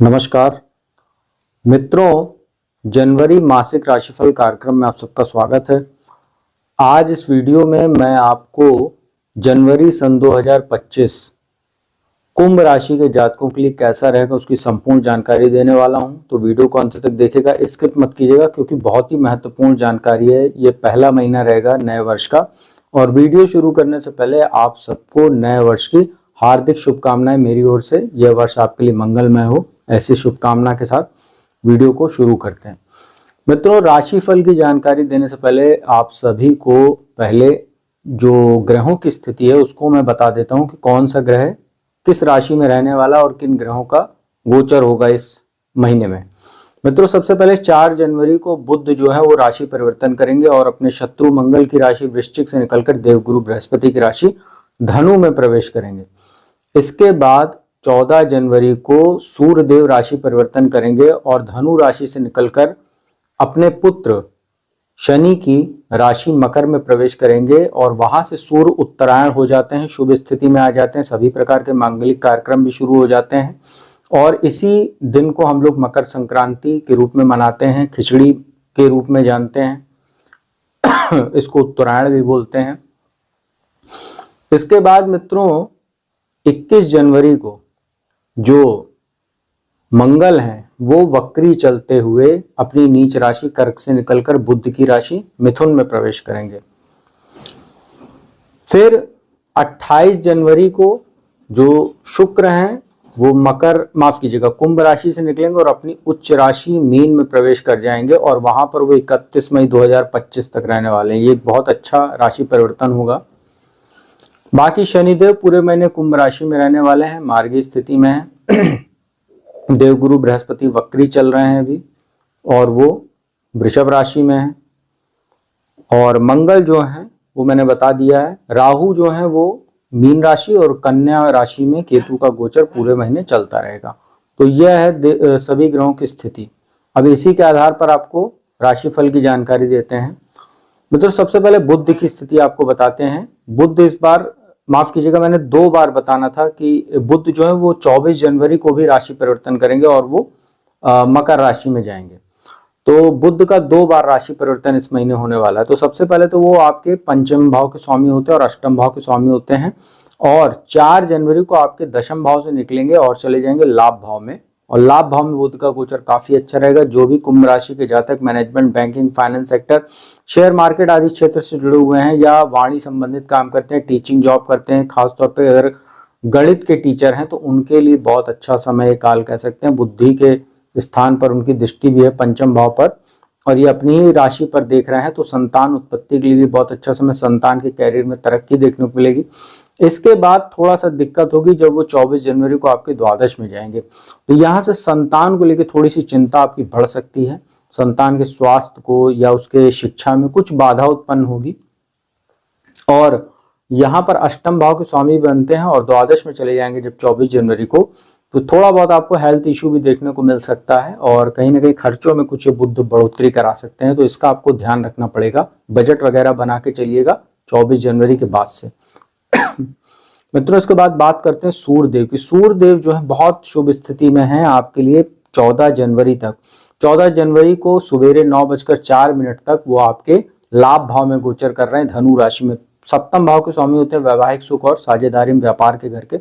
नमस्कार मित्रों, जनवरी मासिक राशिफल कार्यक्रम में आप सबका स्वागत है। आज इस वीडियो में मैं आपको जनवरी सन 2025 कुंभ राशि के जातकों के लिए कैसा रहेगा उसकी संपूर्ण जानकारी देने वाला हूं। तो वीडियो को अंत तक देखिएगा, स्किप मत कीजिएगा क्योंकि बहुत ही महत्वपूर्ण जानकारी है। ये पहला महीना रहेगा नए वर्ष का। और वीडियो शुरू करने से पहले आप सबको नए वर्ष की हार्दिक शुभकामनाएं मेरी ओर से। यह वर्ष आपके लिए मंगलमय हो, ऐसी शुभकामना के साथ वीडियो को शुरू करते हैं। मित्रों, राशिफल की जानकारी देने से पहले आप सभी को पहले जो ग्रहों की स्थिति है उसको मैं बता देता हूं कि कौन सा ग्रह किस राशि में रहने वाला और किन ग्रहों का गोचर होगा इस महीने में। मित्रों, सबसे पहले 4 जनवरी को बुध जो है वो राशि परिवर्तन करेंगे और अपने शत्रु मंगल की राशि वृश्चिक से निकलकर देवगुरु बृहस्पति की राशि धनु में प्रवेश करेंगे। इसके बाद 14 जनवरी को सूर्यदेव राशि परिवर्तन करेंगे और धनु राशि से निकलकर अपने पुत्र शनि की राशि मकर में प्रवेश करेंगे और वहां से सूर्य उत्तरायण हो जाते हैं, शुभ स्थिति में आ जाते हैं। सभी प्रकार के मांगलिक कार्यक्रम भी शुरू हो जाते हैं और इसी दिन को हम लोग मकर संक्रांति के रूप में मनाते हैं, खिचड़ी के रूप में जानते हैं। इसको उत्तरायण भी बोलते हैं। इसके बाद मित्रों 21 जनवरी को जो मंगल हैं वो वक्री चलते हुए अपनी नीच राशि कर्क से निकलकर बुध की राशि मिथुन में प्रवेश करेंगे। फिर 28 जनवरी को जो शुक्र हैं वो कुंभ राशि से निकलेंगे और अपनी उच्च राशि मीन में प्रवेश कर जाएंगे और वहां पर वो 31 मई 2025 तक रहने वाले हैं। ये एक बहुत अच्छा राशि परिवर्तन होगा। बाकी शनिदेव पूरे महीने कुंभ राशि में रहने वाले हैं, मार्गी स्थिति में है। देवगुरु बृहस्पति वक्री चल रहे हैं अभी और वो वृषभ राशि में है। और मंगल जो है वो मैंने बता दिया है। राहु जो है वो मीन राशि और कन्या राशि में केतु का गोचर पूरे महीने चलता रहेगा। तो यह है सभी ग्रहों की स्थिति। अब इसी के आधार पर आपको राशिफल की जानकारी देते हैं। मित्रों, सबसे पहले बुध की स्थिति आपको बताते हैं। बुध इस बार, माफ कीजिएगा, मैंने 2 बार बताना था कि बुध जो है वो 24 जनवरी को भी राशि परिवर्तन करेंगे और वो मकर राशि में जाएंगे। तो बुध का 2 बार राशि परिवर्तन इस महीने होने वाला है। तो सबसे पहले तो वो आपके पंचम भाव के स्वामी होते हैं और अष्टम भाव के स्वामी होते हैं और 4 जनवरी को आपके दशम भाव से निकलेंगे और चले जाएंगे लाभ भाव में। और लाभ भाव में बुध का गोचर काफी अच्छा रहेगा। जो भी कुंभ राशि के जातक management, banking, finance sector, share market आदि क्षेत्र से जुड़े हुए हैं या वाणी संबंधित काम करते हैं, टीचिंग जॉब करते हैं, खासतौर पे अगर गणित के टीचर हैं तो उनके लिए बहुत अच्छा समय काल कह सकते हैं। बुद्धि के स्थान पर उनकी दृष्टि भी है पंचम भाव पर और ये अपनी ही राशि पर देख रहे हैं तो संतान उत्पत्ति के लिए भी बहुत अच्छा समय, संतान के कैरियर में तरक्की देखने को मिलेगी। इसके बाद थोड़ा सा दिक्कत होगी जब वो 24 जनवरी को आपके द्वादश में जाएंगे। तो यहाँ से संतान को लेकर थोड़ी सी चिंता आपकी बढ़ सकती है। संतान के स्वास्थ्य को या उसके शिक्षा में कुछ बाधा उत्पन्न होगी। और यहाँ पर अष्टम भाव के स्वामी बनते हैं और द्वादश में चले जाएंगे जब 24 जनवरी को। तो थोड़ा बहुत आपको हेल्थ इशू भी देखने को मिल सकता है और कहीं ना कहीं खर्चों में कुछ बुध बढ़ोतरी करा सकते हैं। तो इसका आपको ध्यान रखना पड़ेगा। बजट वगैरह बना के चलिएगा 24 जनवरी के बाद से। मित्रों, इसके बाद बात करते हैं सूर्यदेव की। सूर्यदेव जो है बहुत शुभ स्थिति में है आपके लिए 14 जनवरी तक। 14 जनवरी को सवेरे 9:04 तक वो आपके लाभ भाव में गोचर कर रहे हैं, धनु राशि में। सप्तम भाव के स्वामी होते हैं वैवाहिक सुख और साझेदारी में, व्यापार के घर के,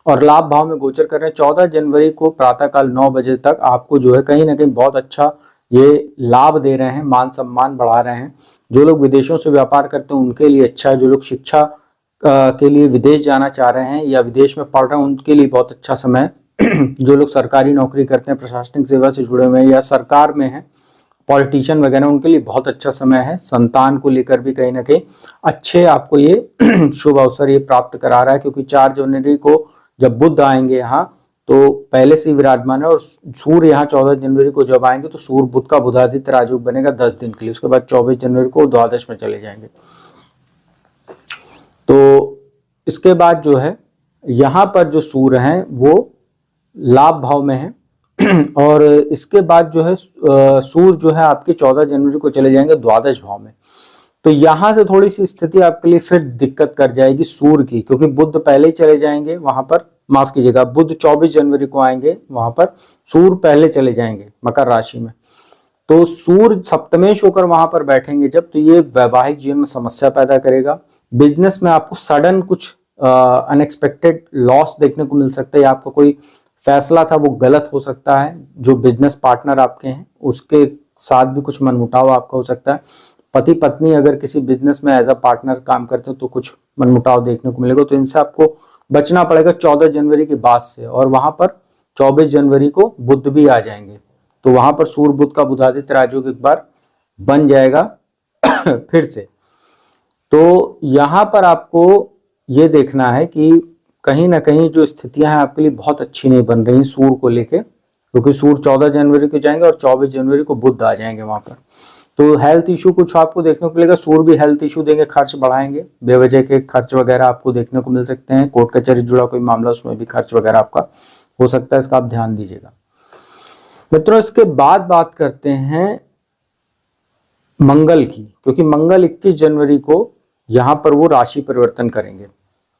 और लाभ भाव में गोचर कर रहे हैं। 14 जनवरी को प्रातःकाल 9 बजे तक आपको जो है कहीं ना कहीं बहुत अच्छा ये लाभ दे रहे हैं, मान सम्मान बढ़ा रहे हैं। जो लोग विदेशों से व्यापार करते हैं उनके लिए अच्छा है। जो लोग शिक्षा के लिए विदेश जाना चाह रहे हैं या विदेश में पढ़ रहे हैं उनके लिए बहुत अच्छा समय है। जो लोग सरकारी नौकरी करते हैं, प्रशासनिक सेवा से जुड़े हुए हैं या सरकार में हैं, पॉलिटिशियन वगैरह, उनके लिए बहुत अच्छा समय है। संतान को लेकर भी कहीं ना कहीं अच्छे आपको ये शुभ अवसर ये प्राप्त करा रहा है क्योंकि 4 जनवरी को जब बुध आएंगे यहाँ तो पहले से ही विराजमान है और सूर्य यहाँ 14 जनवरी को जब आएंगे तो सूर्य बुध का बुधादित्य राजयोग बनेगा 10 दिन के लिए। उसके बाद 24 जनवरी को द्वादश में चले जाएंगे। तो इसके बाद जो है यहाँ पर जो सूर्य हैं वो लाभ भाव में है और इसके बाद जो है सूर्य जो है आपके 14 जनवरी को चले जाएंगे द्वादश भाव में। तो यहां से थोड़ी सी स्थिति आपके लिए फिर दिक्कत कर जाएगी सूर्य की, क्योंकि बुध पहले ही चले जाएंगे वहां पर माफ कीजिएगा, बुध 24 जनवरी को आएंगे वहां पर, सूर्य पहले चले जाएंगे मकर राशि में, तो सूर्य सप्तमेश होकर वहां पर बैठेंगे जब, तो ये वैवाहिक जीवन में समस्या पैदा करेगा। बिजनेस में आपको सडन कुछ अनएक्सपेक्टेड लॉस देखने को मिल सकता है, या आपका कोई फैसला था वो गलत हो सकता है। जो बिजनेस पार्टनर आपके हैं उसके साथ भी कुछ मनमुटाव आपका हो सकता है। पति पत्नी अगर किसी बिजनेस में एज अ पार्टनर काम करते हो तो कुछ मनमुटाव देखने को मिलेगा, तो इनसे आपको बचना पड़ेगा 14 जनवरी के बाद से। और वहां पर 24 जनवरी को बुध भी आ जाएंगे, तो वहां पर सूर्य बुध का बुधादित्य राजयोग एक बार बन जाएगा फिर से। तो यहां पर आपको ये देखना है कि कहीं ना कहीं जो स्थितियां हैं आपके लिए बहुत अच्छी नहीं बन रही सूर्य को लेके, क्योंकि सूर्य 14 जनवरी को जाएंगे और 24 जनवरी को बुध आ जाएंगे वहां पर। तो हेल्थ इशू कुछ आपको देखने को मिलेगा, सूर्य भी हेल्थ इशू देंगे, खर्च बढ़ाएंगे, बेवजह के खर्च वगैरह आपको देखने को मिल सकते हैं। कोर्ट कचहरी जुड़ा कोई मामला उसमें भी खर्च वगैरह आपका हो सकता है, इसका आप ध्यान दीजिएगा मित्रों। इसके बाद बात करते हैं मंगल की, क्योंकि मंगल 21 जनवरी को यहां पर वो राशि परिवर्तन करेंगे,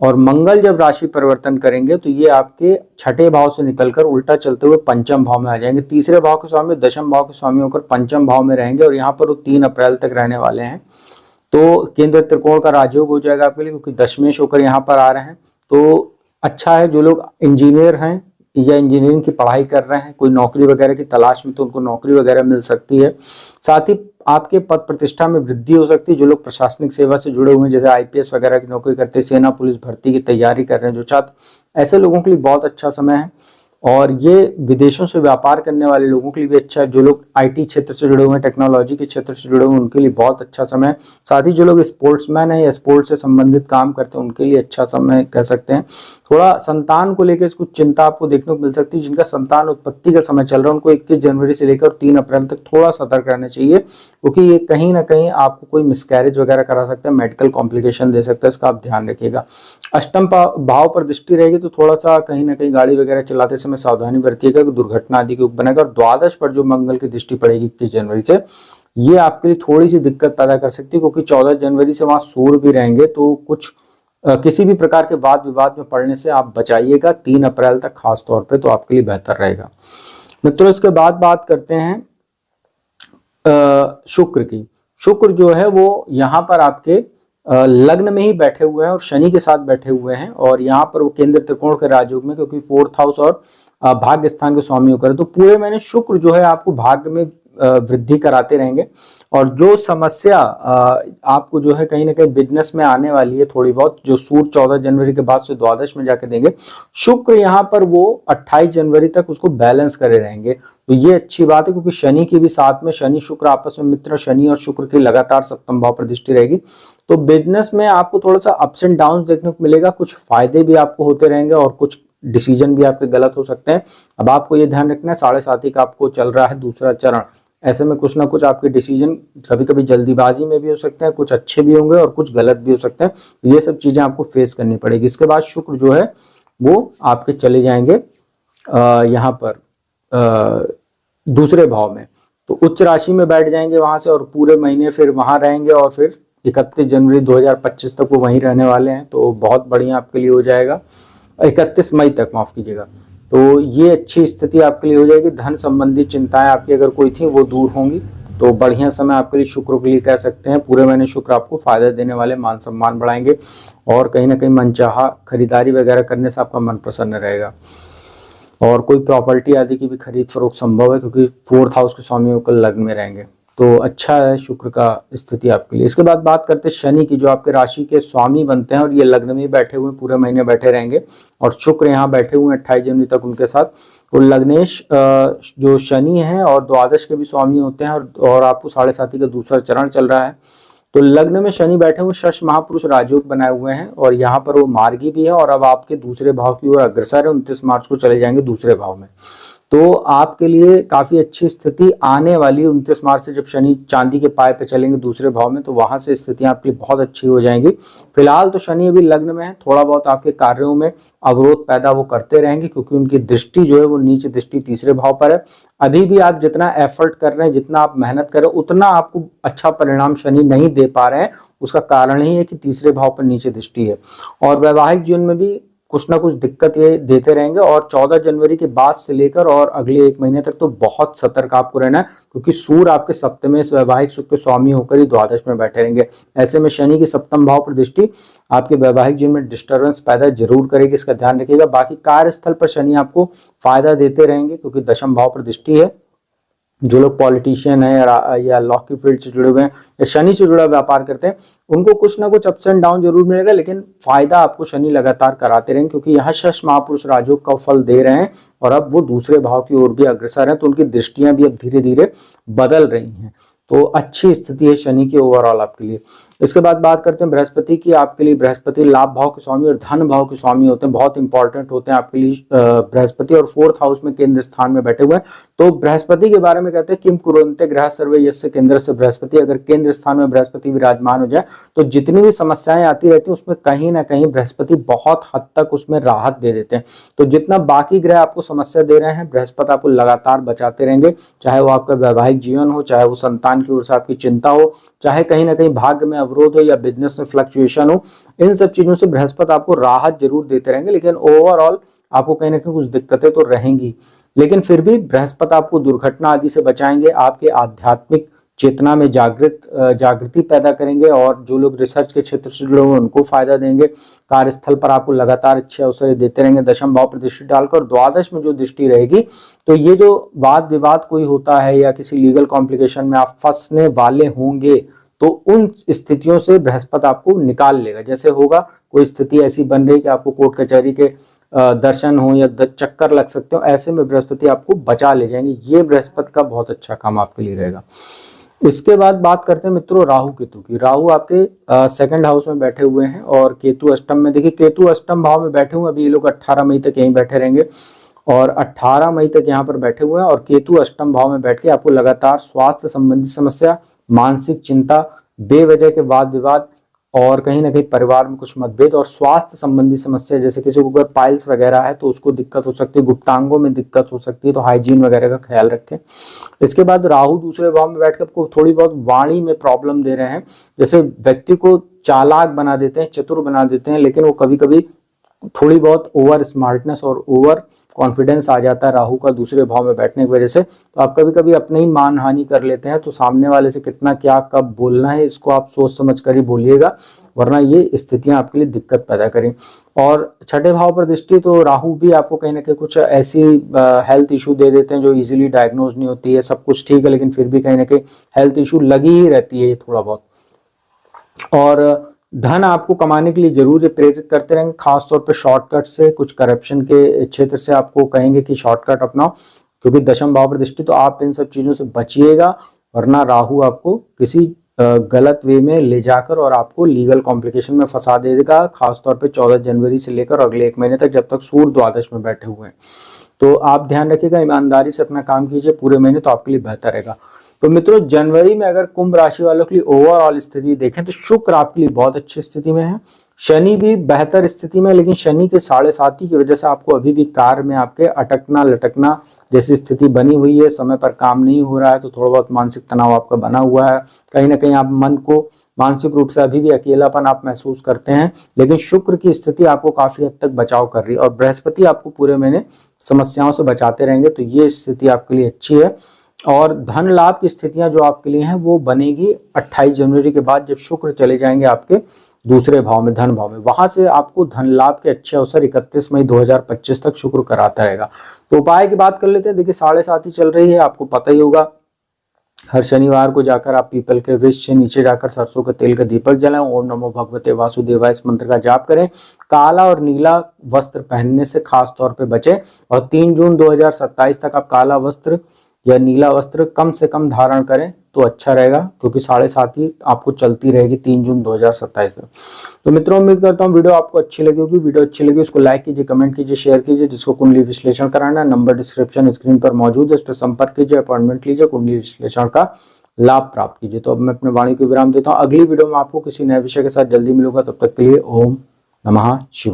और मंगल जब राशि परिवर्तन करेंगे तो ये आपके छठे भाव से निकलकर उल्टा चलते हुए पंचम भाव में आ जाएंगे। तीसरे भाव के स्वामी दशम भाव के स्वामी होकर पंचम भाव में रहेंगे, और यहाँ पर वो 3 अप्रैल तक रहने वाले हैं। तो केंद्र त्रिकोण का राजयोग हो जाएगा आपके लिए, क्योंकि दशमेश होकर यहाँ पर आ रहे हैं। तो अच्छा है, जो लोग इंजीनियर हैं या इंजीनियरिंग की पढ़ाई कर रहे हैं, कोई नौकरी वगैरह की तलाश में, तो उनको नौकरी वगैरह मिल सकती है। साथ ही आपके पद प्रतिष्ठा में वृद्धि हो सकती है। जो लोग प्रशासनिक सेवा से जुड़े हुए हैं, जैसे आईपीएस वगैरह की नौकरी करते हैं, सेना पुलिस भर्ती की तैयारी कर रहे हैं जो छात्र, ऐसे लोगों के लिए बहुत अच्छा समय है। और ये विदेशों से व्यापार करने वाले लोगों के लिए भी अच्छा है। जो लोग आईटी क्षेत्र से जुड़े हुए हैं, टेक्नोलॉजी के क्षेत्र से जुड़े हुए हैं, उनके लिए बहुत अच्छा समय है। साथ ही जो लोग स्पोर्ट्समैन हैं या स्पोर्ट्स से संबंधित काम करते हैं, उनके लिए अच्छा समय कह सकते हैं। थोड़ा संतान को लेकर कुछ चिंता आपको देखने को मिल सकती है। जिनका संतान उत्पत्ति का समय चल रहा है, उनको 21 जनवरी से लेकर 3 अप्रैल तक थोड़ा सतर्क रहना चाहिए, क्योंकि ये कहीं ना कहीं आपको कोई मिसकैरेज वगैरह करा सकता है, मेडिकल कॉम्प्लिकेशन दे सकता है, इसका आप ध्यान रखिएगा। अष्टम भाव पर दृष्टि रहेगी, तो थोड़ा सा कहीं ना कहीं गाड़ी वगैरह चलाते समय सावधानी बरतिएगा, दुर्घटना आदि के योग बनेगा। और द्वादश पर जो मंगल की दृष्टि पड़ेगी 21 जनवरी से, ये आपके लिए थोड़ी सी दिक्कत पैदा कर सकती है, क्योंकि 14 जनवरी से वहां सूर्य भी रहेंगे, तो कुछ किसी भी प्रकार के वाद विवाद में पड़ने से आप बचाइएगा 3 अप्रैल तक खास तौर पे, तो आपके लिए बेहतर रहेगा मित्रों। इसके बाद बात करते हैं शुक्र की। शुक्र जो है वो यहाँ पर आपके लग्न में ही बैठे हुए हैं और शनि के साथ बैठे हुए हैं, और यहाँ पर वो केंद्र त्रिकोण के राजयोग में, क्योंकि 4th हाउस और भाग्य स्थान के स्वामी होकर, तो पूरे महीने शुक्र जो है आपको भाग्य में वृद्धि कराते रहेंगे। और जो समस्या आपको जो है कहीं ना कहीं बिजनेस में आने वाली है थोड़ी बहुत, जो सूर्य 14 जनवरी के बाद से द्वादश में जाके देंगे, शुक्र यहाँ पर वो 28 जनवरी तक उसको बैलेंस करे रहेंगे। तो ये अच्छी बात है, क्योंकि शनि की भी साथ में, शनि शुक्र आपस में मित्र, शनि और शुक्र की लगातार सप्तम भाव पर दृष्टि रहेगी। तो बिजनेस में आपको थोड़ा सा अप्स एंड डाउन देखने को मिलेगा, कुछ फायदे भी आपको होते रहेंगे और कुछ डिसीजन भी आपके गलत हो सकते हैं। अब आपको ये ध्यान रखना है, 7.5 का आपको चल रहा है दूसरा चरण, ऐसे में कुछ ना कुछ आपके डिसीजन कभी कभी जल्दीबाजी में भी हो सकते हैं, कुछ अच्छे भी होंगे और कुछ गलत भी हो सकते हैं। ये सब चीजें आपको फेस करनी पड़ेगी। इसके बाद शुक्र जो है वो आपके चले जाएंगे यहाँ पर दूसरे भाव में, तो उच्च राशि में बैठ जाएंगे वहां से, और पूरे महीने फिर वहां रहेंगे, और फिर 31 जनवरी 2025 तक वो वहीं रहने वाले हैं। तो बहुत बढ़िया आपके लिए हो जाएगा, 31 मई तक, माफ कीजिएगा। तो ये अच्छी स्थिति आपके लिए हो जाएगी। धन संबंधी चिंताएं आपकी अगर कोई थी वो दूर होंगी, तो बढ़िया समय आपके लिए शुक्र के लिए कह सकते हैं। पूरे महीने शुक्र आपको फायदा देने वाले, मान सम्मान बढ़ाएंगे, और कहीं ना कहीं मनचाहा खरीदारी वगैरह करने से आपका मन प्रसन्न रहेगा। और कोई प्रॉपर्टी आदि की भी खरीद फरोख्त संभव है, क्योंकि 4th हाउस के स्वामी होकर लग्न में रहेंगे। तो अच्छा है शुक्र का स्थिति आपके लिए। इसके बाद बात करते हैं शनि की, जो आपके राशि के स्वामी बनते हैं, और ये लग्न में बैठे हुए पूरे महीने बैठे रहेंगे, और शुक्र यहाँ बैठे हुए हैं 28 जनवरी तक उनके साथ। तो लग्नेश जो शनि है और द्वादश के भी स्वामी होते हैं, और आपको 7.5 का दूसरा चरण चल रहा है। तो लग्न में शनि बैठे हुए शश महापुरुष राजयोग बनाए हुए हैं, और यहाँ पर वो मार्गी भी है, और अब आपके दूसरे भाव की ओर अग्रसर है। 29 मार्च को चले जाएंगे दूसरे भाव में। तो आपके लिए काफी अच्छी स्थिति आने वाली है 29 मार्च से, जब शनि चांदी के पाए पे चलेंगे दूसरे भाव में, तो वहां से स्थितियां आपके लिए बहुत अच्छी हो जाएंगी। फिलहाल तो शनि अभी लग्न में है, थोड़ा बहुत आपके कार्यों में अवरोध पैदा वो करते रहेंगे, क्योंकि उनकी दृष्टि जो है वो नीच दृष्टि तीसरे भाव पर है। अभी भी आप जितना एफर्ट कर रहे हैं, जितना आप मेहनत कर रहे हैं, उतना आपको अच्छा परिणाम शनि नहीं दे पा रहे हैं। उसका कारण ही है कि तीसरे भाव पर नीचे दृष्टि है। और वैवाहिक जीवन में भी कुछ ना कुछ दिक्कत ये देते रहेंगे। और 14 जनवरी के बाद से लेकर और अगले 1 महीने तक तो बहुत सतर्क आपको रहना है, क्योंकि सूर्य आपके सप्तम वैवाहिक सुख के स्वामी होकर ही द्वादश में बैठे रहेंगे। ऐसे में शनि की सप्तम भाव पर दृष्टि आपके वैवाहिक जीवन में डिस्टर्बेंस पैदा जरूर करेगी, इसका ध्यान रखिएगा। बाकी कार्यस्थल पर शनि आपको फायदा देते रहेंगे, क्योंकि दशम भाव पर दृष्टि है। जो लोग पॉलिटिशियन है या लॉ की फील्ड से जुड़े हुए हैं या शनि से जुड़ा व्यापार करते हैं, उनको कुछ ना कुछ अप्स एंड डाउन जरूर मिलेगा, लेकिन फायदा आपको शनि लगातार कराते रहेंगे, क्योंकि यहाँ शश महापुरुष राजयोग का फल दे रहे हैं और अब वो दूसरे भाव की ओर भी अग्रसर हैं, तो उनकी दृष्टियां भी अब धीरे धीरे बदल रही हैं। तो अच्छी स्थिति है शनि की ओवरऑल आपके लिए। इसके बाद बात करते हैं बृहस्पति की। आपके लिए बृहस्पति लाभ भाव के स्वामी और धन भाव के स्वामी होते हैं, बहुत इंपॉर्टेंट होते हैं आपके लिए बृहस्पति, और 4th हाउस में केंद्र स्थान में बैठे हुए हैं। तो बृहस्पति के बारे में कहते हैं किम कुर्वन्ते ग्रह सर्वे यस्य केंद्र से बृहस्पति। अगर केंद्र स्थान में बृहस्पति विराजमान हो जाए तो जितनी भी समस्याएं आती रहती है उसमें कहीं ना कहीं बृहस्पति बहुत हद तक उसमें राहत दे देते हैं। तो जितना बाकी ग्रह आपको समस्या दे रहे हैं, बृहस्पति आपको लगातार बचाते रहेंगे, चाहे वो आपका वैवाहिक जीवन हो, चाहे वो संतान की ओर से आपकी चिंता हो, चाहे कहीं ना कहीं भाग्य में अवरोध हो या बिजनेस में फ्लक्चुएशन हो। इन सब चीजों से बृहस्पति आपको राहत जरूर देते रहेंगे, लेकिन ओवरऑल आपको कहीं ना कहीं कुछ दिक्कतें तो रहेंगी। लेकिन फिर भी बृहस्पति आपको दुर्घटना आदि से बचाएंगे, आपके आध्यात्मिक चेतना में जागृति पैदा करेंगे, और जो लोग रिसर्च के क्षेत्र से जुड़े हुए उनको फायदा देंगे। कार्यस्थल पर आपको लगातार अच्छे अवसर देते रहेंगे। दशम भाव पर दृष्टि डालकर द्वादश में जो दृष्टि रहेगी, तो ये जो वाद विवाद कोई होता है या किसी लीगल कॉम्प्लिकेशन में आप फंसने वाले होंगे, तो उन स्थितियों से बृहस्पति आपको निकाल लेगा। जैसे होगा कोई स्थिति ऐसी बन रही कि आपको कोर्ट कचहरी के दर्शन हो या चक्कर लग सकते हो, ऐसे में बृहस्पति आपको बचा ले जाएंगे। ये बृहस्पति का बहुत अच्छा काम आपके लिए रहेगा। इसके बाद बात करते हैं मित्रों राहु केतु की। राहु आपके 2nd हाउस में बैठे हुए हैं और केतु अष्टम में। देखिए केतु अष्टम भाव में बैठे हुए, अभी ये लोग 18 मई तक यहीं बैठे रहेंगे और 18 मई तक यहाँ पर बैठे हुए हैं। और केतु अष्टम भाव में बैठ के आपको लगातार स्वास्थ्य संबंधी समस्या, मानसिक चिंता, बेवजह के वाद विवाद और कहीं ना कहीं परिवार में कुछ मतभेद और स्वास्थ्य संबंधी समस्या, जैसे किसी को अगर पाइल्स वगैरह है तो उसको दिक्कत हो सकती है, गुप्तांगों में दिक्कत हो सकती है, तो हाइजीन वगैरह का ख्याल रखें। इसके बाद राहु दूसरे भाव में बैठकर आपको थोड़ी बहुत वाणी में प्रॉब्लम दे रहे हैं, जैसे व्यक्ति को चालाक बना देते हैं, चतुर बना देते हैं, लेकिन वो कभी कभी थोड़ी बहुत ओवर स्मार्टनेस और ओवर कॉन्फिडेंस आ जाता है राहु का दूसरे भाव में बैठने की वजह से। तो आप कभी कभी अपने ही मान हानि कर लेते हैं, तो सामने वाले से कितना क्या कब बोलना है इसको आप सोच समझ कर ही बोलिएगा, वरना ये स्थितियां आपके लिए दिक्कत पैदा करें। और 6ठे भाव पर दृष्टि, तो राहु भी आपको कहीं ना कहीं कुछ ऐसी हेल्थ इशू दे देते हैं जो इजीली डायग्नोज नहीं होती है। सब कुछ ठीक है लेकिन फिर भी कहीं ना कहीं हेल्थ इशू लगी ही रहती है थोड़ा बहुत। और धन आपको कमाने के लिए जरूर प्रेरित करते रहेंगे, खासतौर पे शॉर्टकट से, कुछ करप्शन के क्षेत्र से आपको कहेंगे कि शॉर्टकट अपनाओ, क्योंकि दशम भाव पर दृष्टि, तो आप इन सब चीजों से बचिएगा, वरना राहु आपको किसी गलत वे में ले जाकर और आपको लीगल कॉम्प्लिकेशन में फंसा देगा, खासतौर पे 14 जनवरी से लेकर अगले 1 महीने तक, जब तक सूर्य द्वादश में बैठे हुए हैं। तो आप ध्यान रखिएगा, ईमानदारी से अपना काम कीजिए पूरे महीने, तो आपके लिए बेहतर रहेगा। तो मित्रों जनवरी में अगर कुंभ राशि वालों के लिए ओवरऑल स्थिति देखें तो शुक्र आपके लिए बहुत अच्छी स्थिति में है, शनि भी बेहतर स्थिति में, लेकिन शनि के 7.5 की वजह से आपको अभी भी कार्य में आपके अटकना लटकना जैसी स्थिति बनी हुई है, समय पर काम नहीं हो रहा है, तो थोड़ा बहुत मानसिक तनाव आपका बना हुआ है, कहीं ना कहीं आप मन को मानसिक रूप से अभी भी अकेलापन आप महसूस करते हैं। लेकिन शुक्र की स्थिति आपको काफी हद तक बचाव कर रही है और बृहस्पति आपको पूरे महीने समस्याओं से बचाते रहेंगे, तो ये स्थिति आपके लिए अच्छी है। और धन लाभ की स्थितियां जो आपके लिए हैं वो बनेगी 28 जनवरी के बाद, जब शुक्र चले जाएंगे आपके दूसरे भाव में, धन भाव में, वहां से आपको धन लाभ के अच्छे अवसर 31 मई 2025 तक शुक्र कराता रहेगा। तो उपाय की बात कर लेते हैं। देखिए 7.5 चल रही है, आपको पता ही होगा, हर शनिवार को जाकर आप पीपल के वृक्ष से नीचे जाकर सरसों के तेल का दीपक जलाएं, ओम नमो भगवते वासुदेवाय इस मंत्र का जाप करें, काला और नीला वस्त्र पहनने से खास तौर पे बचें, और 3 जून 2027 तक आप काला वस्त्र या नीला वस्त्र कम से कम धारण करें तो अच्छा रहेगा, क्योंकि 7.5 आपको चलती रहेगी 3 जून 2027 तक। तो मित्रों उम्मीद करता हूँ वीडियो आपको अच्छी लगी होगी। वीडियो अच्छी लगी उसको लाइक कीजिए, कमेंट कीजिए, शेयर कीजिए। जिसको कुंडली विश्लेषण कराना है नंबर डिस्क्रिप्शन स्क्रीन पर मौजूद है, उस पर संपर्क कीजिए, अपॉइंटमेंट लीजिए, कुंडली विश्लेषण का लाभ प्राप्त कीजिए। तो अब मैं अपने वाणी को विराम देता हूँ, अगली वीडियो में आपको किसी नए विषय के साथ जल्दी मिलूंगा, तब तक के लिए ओम नमः शिवाय।